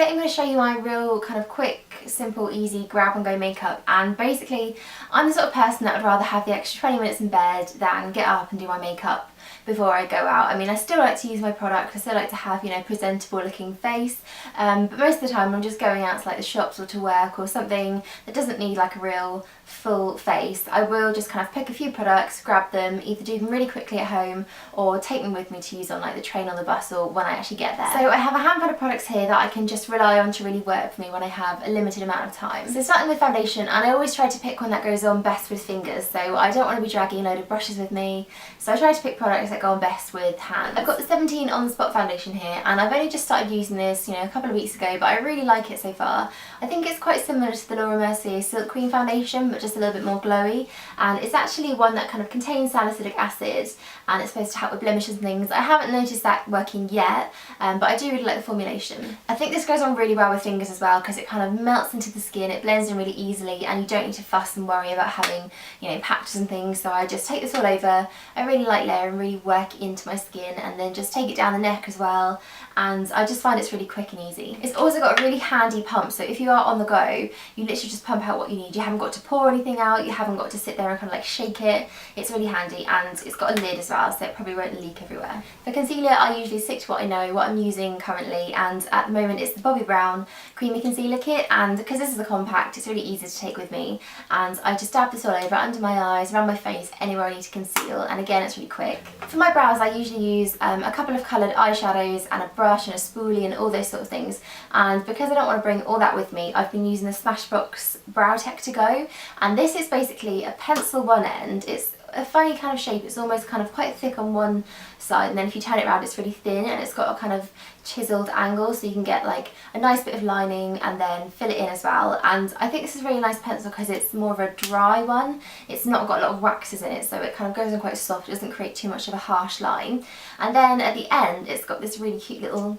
today I'm going to show you my real kind of quick, simple, easy grab and go makeup, and basically I'm the sort of person that would rather have the extra 20 minutes in bed than get up and do my makeup before I go out. I mean, I still like to use my product, I still like to have, you know, presentable looking face, but most of the time I'm just going out to like the shops or to work or something that doesn't need like a real full face. I will just kind of pick a few products, grab them, either do them really quickly at home or take them with me to use on like the train or the bus or when I actually get there. So I have a handful of products here that I can just rely on to really work for me when I have a limited amount of time. So starting with foundation, and I always try to pick one that goes on best with fingers, so I don't want to be dragging a load of brushes with me, so I try to pick products that go on best with hands. I've got the 17 on the spot foundation here, and I've only just started using this, you know, a couple of weeks ago, but I really like it so far. I think it's quite similar to the Laure Mercier Silk Cream foundation, but just a little bit more glowy, and it's actually one that kind of contains salicylic acid, and it's supposed to help with blemishes and things. I haven't noticed that working yet, but I do really like the formulation. I think this goes on really well with fingers as well, because it kind of melts into the skin, it blends in really easily, and you don't need to fuss and worry about having, you know, patches and things. So I just take this all over, I really like layer and really work into my skin, and then just take it down the neck as well, and I just find it's really quick and easy. It's also got a really handy pump, so if you are on the go, you literally just pump out what you need. You haven't got to pour anything out, you haven't got to sit there and kind of like shake it. It's really handy, and it's got a lid as well, so it probably won't leak everywhere. For concealer, I usually stick to what I know, what I'm using currently, and at the moment it's the Bobbi Brown Creamy Concealer Kit, and because this is a compact, it's really easy to take with me, and I just dab this all over, under my eyes, around my face, anywhere I need to conceal, and again it's really quick. For my brows, I usually use a couple of coloured eyeshadows and a brush and a spoolie and all those sort of things, and because I don't want to bring all that with me, I've been using the Smashbox Brow Tech to Go, and this is basically a pencil one end. It's a funny kind of shape, it's almost kind of quite thick on one side, and then if you turn it around it's really thin, and it's got a kind of chiseled angle, so you can get like a nice bit of lining and then fill it in as well. And I think this is a really nice pencil because it's more of a dry one, it's not got a lot of waxes in it, so it kind of goes on quite soft, it doesn't create too much of a harsh line. And then at the end it's got this really cute little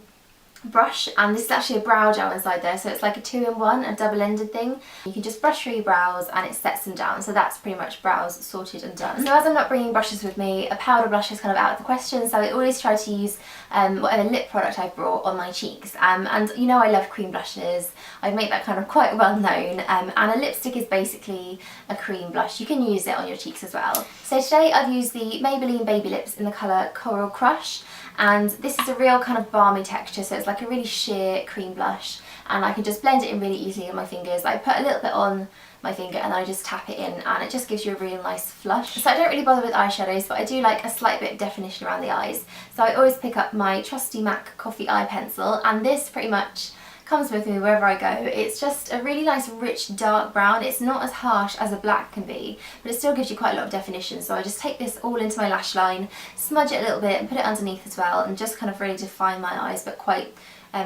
brush, and this is actually a brow gel inside there, so it's like a 2-in-1, a double-ended thing. You can just brush through your brows and it sets them down, so that's pretty much brows sorted and done. So as I'm not bringing brushes with me, a powder blush is kind of out of the question, so I always try to use whatever lip product I've brought on my cheeks, and you know I love cream blushes, I've made that kind of quite well known, and a lipstick is basically a cream blush. You can use it on your cheeks as well. So today I've used the Maybelline Baby Lips in the colour Coral Crush, and this is a real kind of balmy texture, so it's like a really sheer cream blush, and I can just blend it in really easily on my fingers. I put a little bit on my finger and I just tap it in, and it just gives you a real nice flush. So I don't really bother with eyeshadows, but I do like a slight bit of definition around the eyes, so I always pick up my trusty MAC Coffee Eye Pencil, and this pretty much comes with me wherever I go. It's just a really nice rich dark brown. It's not as harsh as a black can be, but it still gives you quite a lot of definition, so I just take this all into my lash line, smudge it a little bit and put it underneath as well, and just kind of really define my eyes, but quite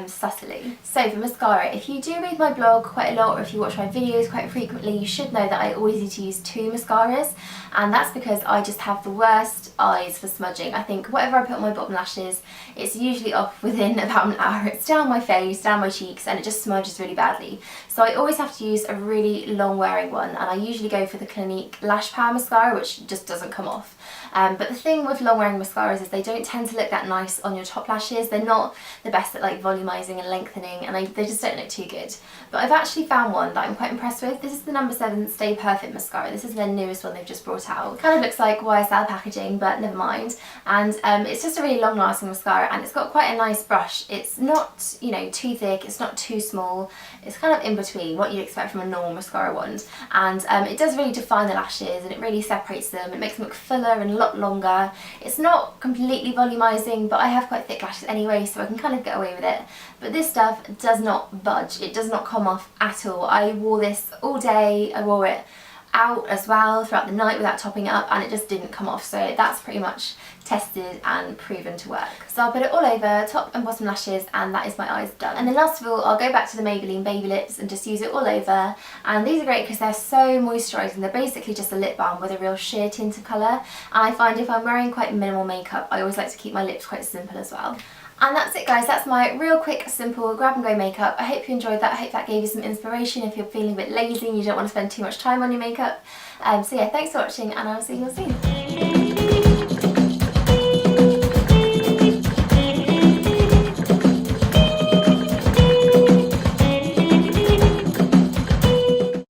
subtly. So for mascara, if you do read my blog quite a lot, or if you watch my videos quite frequently, you should know that I always need to use 2 mascaras, and that's because I just have the worst eyes for smudging. I think whatever I put on my bottom lashes, it's usually off within about an hour. It's down my face, down my cheeks, and it just smudges really badly. So I always have to use a really long wearing one, and I usually go for the Clinique Lash Power Mascara, which just doesn't come off. But the thing with long wearing mascaras is they don't tend to look that nice on your top lashes. They're not the best at like volumizing and lengthening, and they just don't look too good. But I've actually found one that I'm quite impressed with. This is the No. 7 Stay Perfect Mascara. This is their newest one they've just brought out. It kind of looks like YSL packaging, but never mind. And it's just a really long lasting mascara, and it's got quite a nice brush. It's not, you know, too thick, it's not too small. It's kind of in between what you'd expect from a normal mascara wand. And it does really define the lashes, and it really separates them. It makes them look fuller and a lot longer. It's not completely volumizing, but I have quite thick lashes anyway, so I can kind of get away with it. But this stuff does not budge. It does not come off at all. I wore this all day. I wore it out as well throughout the night without topping it up, and it just didn't come off, so that's pretty much tested and proven to work. So I'll put it all over top and bottom lashes, and that is my eyes done. And then last of all, I'll go back to the Maybelline Baby Lips and just use it all over, and these are great because they're so moisturising. They're basically just a lip balm with a real sheer tint of colour, and I find if I'm wearing quite minimal makeup, I always like to keep my lips quite simple as well. And that's it guys, that's my real quick, simple grab and go makeup. I hope you enjoyed that, I hope that gave you some inspiration if you're feeling a bit lazy and you don't want to spend too much time on your makeup. So yeah, thanks for watching, and I'll see you all soon.